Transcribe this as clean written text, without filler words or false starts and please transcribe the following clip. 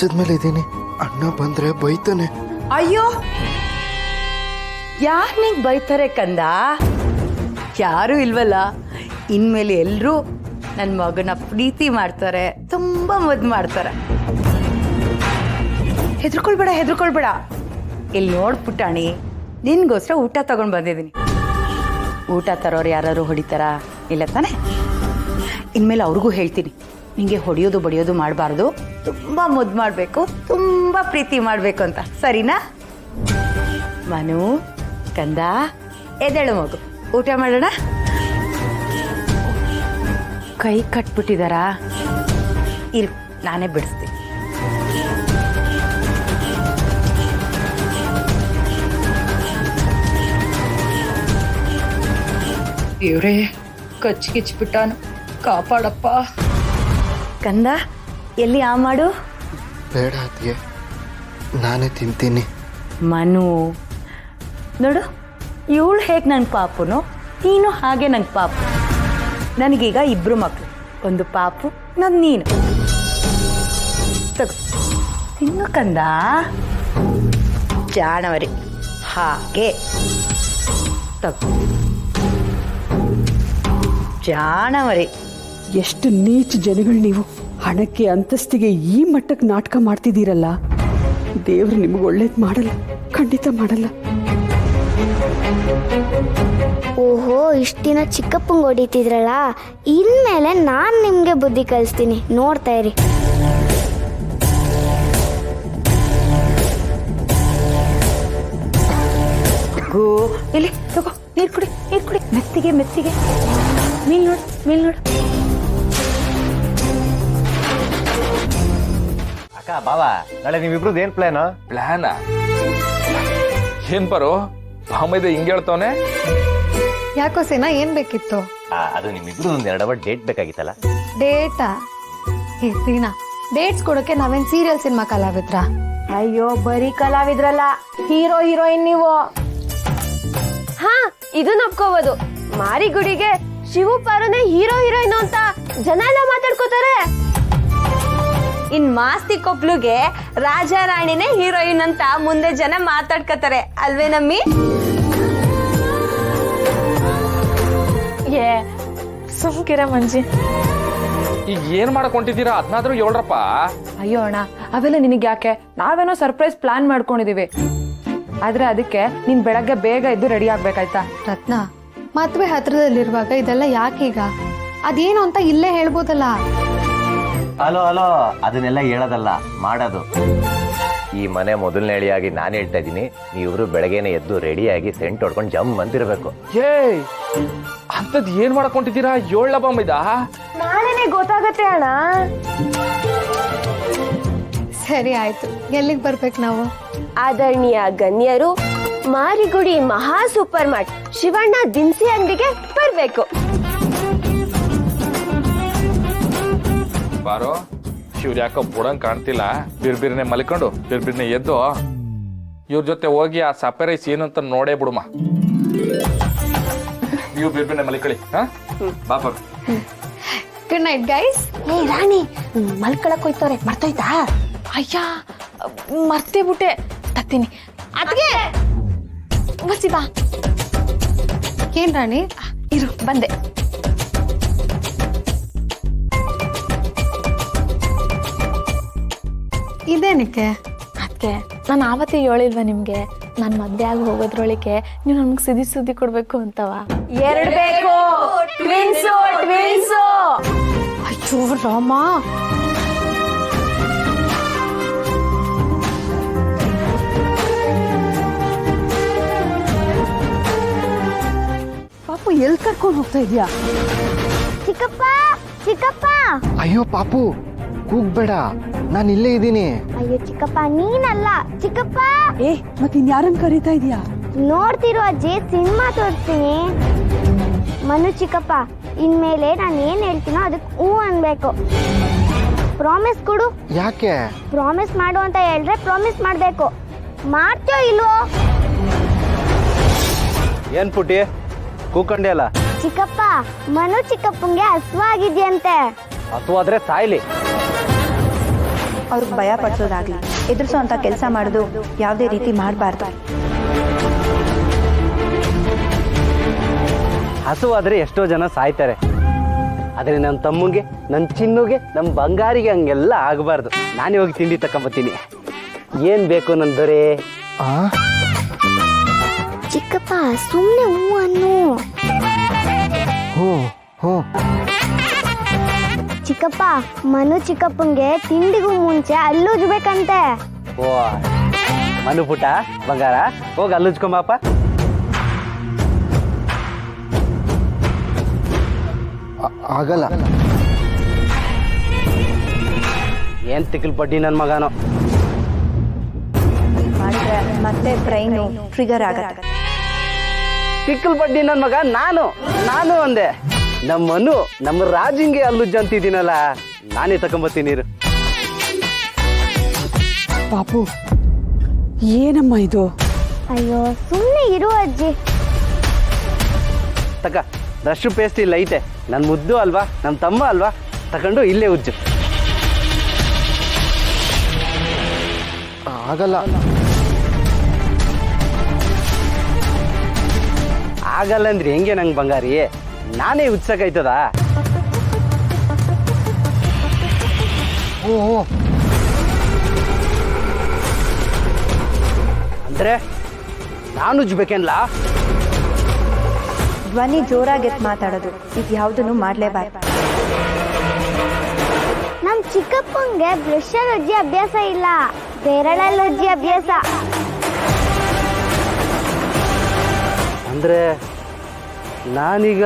ಮಂಚದ ಮೇಲೆ ಇದ್ದೀನಿ. ಅಣ್ಣ ಬಂದ್ರೆ ಬೈತಾನೆ. ಅಯ್ಯೋ, ಯಾರು ನಿಂಗೆ ಬೈತಾರೆ ಕಂದ? ಯಾರು ಇಲ್ವಲ್ಲ. ಇನ್ಮೇಲೆ ಎಲ್ಲರೂ ನನ್ನ ಮಗನ ಪ್ರೀತಿ ಮಾಡ್ತಾರೆ, ತುಂಬಾ ಮುದ್ದು ಮಾಡ್ತಾರೆ. ಹೆದರ್ಕೊಳ್ಬೇಡ. ಇಲ್ಲಿ ನೋಡ್ ಪುಟಾಣಿ, ನಿನ್ಗೋಸ್ಕರ ಊಟ ತಗೊಂಡು ಬಂದಿದ್ದೀನಿ. ಊಟ ತರೋರು ಯಾರು ಹೊಡಿತಾರಾ? ಇಲ್ಲ ತಾನೆ? ಇನ್ಮೇಲೆ ಅವ್ರಿಗೂ ಹೇಳ್ತೀನಿ, ನಿಂಗೆ ಹೊಡೆಯೋದು ಬಡಿಯೋದು ಮಾಡಬಾರ್ದು, ತುಂಬ ಮುದ್ದು ಮಾಡಬೇಕು, ತುಂಬ ಪ್ರೀತಿ ಮಾಡಬೇಕು ಅಂತ. ಸರಿನಾ? ಮನು, ಕಂದ, ಎದ್ದೇಳು ಮಗು, ಊಟ ಮಾಡೋಣ. ಕೈ ಕಟ್ಬಿಟ್ಟಿದಾರಾ? ಇರು, ನಾನೇ ಬಿಡಿಸ್ತೀನಿ. ದೇವ್ರೇ, ಕಚ್ಚಿಗಿಚ್ಬಿಟ್ಟಾನು, ಕಾಪಾಡಪ್ಪ. ಕಂದ, ಎಲ್ಲಿ ಆ ಮಾಡು? ಬೇಡ ಅತ್ತಿಗೆ, ನಾನೇ ತಿಂತೀನಿ. ಮನು ನೋಡು, ಇವಳು ಹೇಗೆ ನನ್ನ ಪಾಪುನು, ನೀನು ಹಾಗೆ ನನ್ನ ಪಾಪು. ನನಗೀಗ ಇಬ್ರು ಮಕ್ಕಳು, ಒಂದು ಪಾಪು, ನನ್ನ ನೀನು. ತಗೋ ತಿನ್ನು ಕಂದ, ಜಾಣವರಿ ಹಾಗೆ. ತಗೋ ಜಾಣವರಿ. ಎಷ್ಟು ನೀಚ ಜನಗಳು ನೀವು. ಹಣಕ್ಕೆ ಅಂತಸ್ತಿಗೆ ಈ ಮಟ್ಟಕ್ಕೆ ನಾಟಕ ಮಾಡ್ತಿದ್ದೀರಲ್ಲ. ದೇವ್ರು ನಿಮಗೆ ಒಳ್ಳೇದು ಮಾಡಲ್ಲ, ಖಂಡಿತ ಮಾಡಲ್ಲ. ಓಹೋ, ಇಷ್ಟು ದಿನ ಚಿಕ್ಕಪ್ಪಂಗೆ ಹೊಡಿತಿದ್ರಲ್ಲ, ಇನ್ಮೇಲೆ ನಾನು ನಿಮಗೆ ಬುದ್ಧಿ ಕಲಿಸ್ತೀನಿ, ನೋಡ್ತಾ ಇರಿ. ಇಲ್ಲಿ ತಗೋ, ನೀರು ಕುಡಿ. ಮೆತ್ತಿಗೆ ಮೇಲ್ ನೋಡು. ಅಕ್ಕ ಬಾವ, ನಾಳೆ ನೀವಿಬ್ರದ್ದು ಏನ್ ಪ್ಲಾನ್? ಏನ್ ಬರೋ ಬಾಮೈದ ಹಿಂಗೆ ಹೇಳ್ತವನೆ? ಯಾಕೋ ಸೇನಾ, ಏನ್ ಬೇಕಿತ್ತು? ಅದು ನಿಮ್ಮಿಬ್ರು ಒಂದ್ 2 ಅವರ್ ಡೇಟ್ ಬೇಕಾಗಿತ್ತಲ್ಲ. ಡೇಟಾ? ಸೀನಾ, ಡೇಟ್ಸ್ ಕೊಡೋಕೆ ನಾವೇನ್ ಸೀರಿಯಲ್ ಸಿನಿಮಾ ಕಲಾವಿದ್ರ? ಅಯ್ಯೋ, ಬರೀ ಕಲಾವಿದ್ರಲ್ಲ, ಹೀರೋ ಹೀರೋಯಿನ್ ನೀವು. ಹಾ, ಇದನ್ನ ಒಪ್ಕೋಬಹುದು. ಮಾರಿಗುಡಿಗೆ ಶಿವು ಪಾರುನೇ ಹೀರೋ ಹೀರೋಯಿನ್ ಅಂತ ಜನ ಎಲ್ಲ ಮಾತಾಡ್ಕೋತಾರೆ. ಇನ್ ಮಾಸ್ತಿ ಕೊಪ್ಲುಗೆ ರಾಜ ರಾಣಿನೇ ಹೀರೋಯಿನ್ ಅಂತ ಮುಂದೆ ಜನ ಮಾತಾಡ್ಕೋತಾರೆ, ಅಲ್ವೇ ನಮ್ಮಿ? ಸುಮ್ಕಿರ ಮಂಜಿ. ಈಗ ಏನ್ ಮಾಡಕ್ ಹೊಂಟಿದ್ದೀರಾ? ಅದನ್ನಾದ್ರೂ ಹೇಳ್ರಪ್ಪ. ಅಯ್ಯೋ ಅಣ್ಣ, ಅವೆಲ್ಲ ನಿನಗೆ ಯಾಕೆ? ನಾವೇನೋ ಸರ್ಪ್ರೈಸ್ ಪ್ಲಾನ್ ಮಾಡ್ಕೊಂಡಿದೀವಿ. ಆದ್ರೆ ಅದಕ್ಕೆ ನೀನ್ ಬೆಳಗ್ಗೆ ಬೇಗ ಎದ್ದು ರೆಡಿ ಆಗ್ಬೇಕಾಯ್ತಾ? ರತ್ನ, ಮದ್ವೆ ಹತ್ರದಲ್ಲಿರುವಾಗ ಇದೆಲ್ಲ ಯಾಕೀಗ? ಅದೇನು ಅಂತ ಇಲ್ಲೇ ಹೇಳ್ಬೋದಲ್ಲ. ಅಲೋ ಅದನ್ನೆಲ್ಲ ಹೇಳೋದಲ್ಲ, ಮಾಡೋದು. ಈ ಮನೆ ಮೊದಲನೇ ಅಳಿಯಾಗಿ ನಾನು ಹೇಳ್ತಾ ಇದ್ದೀನಿ, ನೀವಿಬ್ರು ಬೆಳಗ್ಗೆನೆ ಎದ್ದು ರೆಡಿಯಾಗಿ ಸೆಂಟ್ ಹೊಡ್ಕೊಂಡು ಜಮ್ ಅಂತಿರ್ಬೇಕು. ಅಂತದ್ ಏನ್ ಮಾಡಕ್ ಹೊಂಟಿದ್ದೀರಾ? 7 ಬಾಮೈದ ನಾಳೆನೆ ಗೊತ್ತಾಗತ್ತೆ ಅಣ್ಣ. ಸರಿ ಆಯ್ತು, ಎಲ್ಲಿಗೆ ಬರ್ಬೇಕು ನಾವು? ಆದರಣೀಯ ಗಣ್ಯರು, ಮಾರಿಗುಡಿ ಮಹಾ ಸೂಪರ್ ಮಾರ್ಟ್ ಶಿವಣ್ಣ ದಿನಸಿ ಅಂಗಡಿಗೆ ಬರ್ಬೇಕು. ಬಾರೋ, ಇವ್ರು ಯಾಕೋ ಬುಡಂಗ್ ಕಾಣ್ತಿಲ್ಲ. ಬಿರ್ಬಿರ್ನೆ ಮಲ್ಕೊಂಡು ಬಿರ್ಬಿರ್ನೆ ಎದ್ದು ಇವ್ರ ಜೊತೆ ಹೋಗಿ ಆ ಸಪರೈಸ್ ಏನು ಅಂತ ನೋಡೇ ಬಿಡುಮ. ನೀವು ಬಿರ್ಬಿರ್ನೆ ಮಲ್ಕೊಳ್ಳಿ. ಬಾಪ, ಗುಡ್ ನೈಟ್ ಗೈಸ್. ಏ ರಾಣಿ, ಮಲ್ಕೊಳಕ್ ಹೋಯ್ತವ್ರೆ, ಮರ್ತೋಯ್ತಾ? ಅಯ್ಯ, ಮರ್ತೇ ಬಿಟ್ಟೆ. ತತ್ತೀನಿ ಅದ್ಗೆ ಬಸಿ ಬಾ. ಏನ್ ರಾಣಿ? ಇರು, ಬಂದೆ. ಇದೇನಕ್ಕೆ? ಅದಕ್ಕೆ ನಾನು ಆವತ್ತೇ ಹೇಳಿಲ್ವ ನಿಮ್ಗೆ, ನಾನು ಮದ್ವೆ ಆಗಿ ಹೋಗೋದ್ರೊಳಗೆ ನೀವು ನಮ್ಗೆ ಸುದ್ದಿ ಕೊಡ್ಬೇಕು ಅಂತವ. 2 ಬೇಕು. ಟ್ವಿನ್ಸು. ಅಯ್ಯೋ ರಾಮ, ಪಾಪು ಎಲ್ಲಿ ಕರ್ಕೊಂಡು ಹೋಗ್ತಾ ಇದೀಯಾ? ಚಿಕ್ಕಪ್ಪ. ಅಯ್ಯೋ ಪಾಪು, ಕೂಗ್ಬೇಡ, ನಾನು ಇಲ್ಲೇ ಇದ್ದೀನಿ. ಅಯ್ಯೋ ಚಿಕ್ಕಪ್ಪ, ನೀನಲ್ಲ ಚಿಕ್ಕಪ್ಪ. ಮತ್ತೆ ಇನ್ಯಾರನ್ನ ಕರೀತಾ ಇದೀಯಾ? ನೋಡ್ತಿರೋ ಅಜ್ಜಿ, ಸಿನಿಮಾ ತೋರಿಸ್ತೀನಿ. ಮನು ಚಿಕ್ಕಪ್ಪ, ಇನ್ಮೇಲೆ ನಾನು ಏನ್ ಹೇಳ್ತೀನೋ ಅದಕ್ಕೆ ಹೂ ಅನ್ಬೇಕು. ಪ್ರಾಮಿಸ್ ಕೊಡು. ಯಾಕೆ? ಪ್ರಾಮಿಸ್ ಮಾಡು ಅಂತ ಹೇಳಿದ್ರೆ ಪ್ರಾಮಿಸ್ ಮಾಡ್ಬೇಕು. ಮಾಡ್ತೀಯೋ ಇಲ್ವೋ? ಏನ್ ಪುಟಿ ಕೂಕಂಡೆ ಅಲ್ಲ? ಚಿಕ್ಕಪ್ಪ, ಮನು ಚಿಕ್ಕಪ್ಪಂಗೆ ಹಸುವಾಗಿದ್ಯಂತೆ. ಹಸುವಾದ್ರೆ ಸಾಯ್ಲಿ. ಅವ್ರಿಗೆ ಭಯ ಪಡಿಸೋದಾಗ್ಲಿ ಎದುರಿಸೋ ಅಂತ ಕೆಲಸ ಮಾಡೋದು ಯಾವುದೇ ರೀತಿ ಮಾಡಬಾರ್ದು. ಹಸುವಾದ್ರೆ ಎಷ್ಟೋ ಜನ ಸಾಯ್ತಾರೆ, ಆದರೆ ನನ್ನ ತಮ್ಮಗೆ, ನನ್ನ ಚಿನ್ನುಗೆ, ನಮ್ಮ ಬಂಗಾರಿಗೆ ಹಂಗೆಲ್ಲ ಆಗಬಾರ್ದು. ನಾನೇ ಹೋಗಿ ತಿಂಡಿ ತಕೊಂಬತ್ತೀನಿ. ಏನು ಬೇಕು ನನ್ನ ದೊರೆ? ಚಿಕ್ಕಪ್ಪ ಸುಮ್ಮನೆ ಹೂ ಅನ್ನು. ಹ್ಞೂ ಹ್ಞೂ. ಚಿಕ್ಕಪ್ಪ ಮನು ಚಿಕ್ಕಪ್ಪಂಗೆ ತಿಂಡಿಗೂ ಮುಂಚೆ ಅಲ್ಲುಜ್ಬೇಕಂತೆ. ಓ ಮನು ಪುಟ ಬಂಗಾರ, ಹೋಗಿ ಅಲ್ಲುಜ್ಕೊಂಬಪ್ಪ. ಆಗಲ್ಲ. ಏನು ತಿಕ್ಕಲ್ ಬಡ್ಡಿ ನನ್ನ ಮಗನೋ. ಮಾಡಿದ್ರೆ ಮತ್ತೆ ಬ್ರೈನು ಟ್ರಿಗರ್ ಆಗತ್ತೆ. ತಿಕ್ಕಲ್ ಬಡ್ಡಿ ನನ್ನ ಮಗ ನಾನು ಅಂದೆ. ನಮ್ಮ ಮನು ನಮ್ಮ ರಾಜಿಂಗೆ ಅಲ್ಲುಜ್ಜ ಅಂತಿದ್ದೀನಲ್ಲ, ನಾನೇ ತಕೊಂಬತ್ತೀನಿ ನೀರು. ಪಾಪು ಏನಮ್ಮ ಇದು? ಅಯ್ಯೋ ಸುಮ್ಮನೆ ಇರು ಅಜ್ಜಿ. ತಕ ಬ್ರಷ್ ಪೇಸ್ಟ್ ಇಲ್ಲ ಐತೆ. ನನ್ನ ಮುದ್ದು ಅಲ್ವಾ, ನಮ್ಮ ತಮ್ಮ ಅಲ್ವಾ, ತಗೊಂಡು ಇಲ್ಲೇ ಉಜ್ಜು. ಆಗಲ್ಲ. ಆಗಲ್ಲ ಅಂದ್ರೆ ಹೆಂಗೆ ನಂಗೆ ಬಂಗಾರಿ? ನಾನೇ ಉಜ್ಸಕ್ಕಾಯ್ತದ? ಓ ಅಂದ್ರೆ ನಾನು ಉಜ್ಬೇಕೇನ್ಲ? ಧ್ವನಿ ಜೋರಾಗಿ ಮಾತಾಡೋದು ಇದು ಯಾವುದನ್ನು ಮಾಡಲೇಬಾರ್ದು. ನಮ್ ಚಿಕ್ಕಪ್ಪಂಗೆ ಬ್ರಷಲ್ಲಿ ಉಜ್ಜಿ ಅಭ್ಯಾಸ ಇಲ್ಲ, ಬೆರಳಲ್ಲಿ ಉಜ್ಜಿ ಅಭ್ಯಾಸ. ಅಂದ್ರೆ ನಾನೀಗ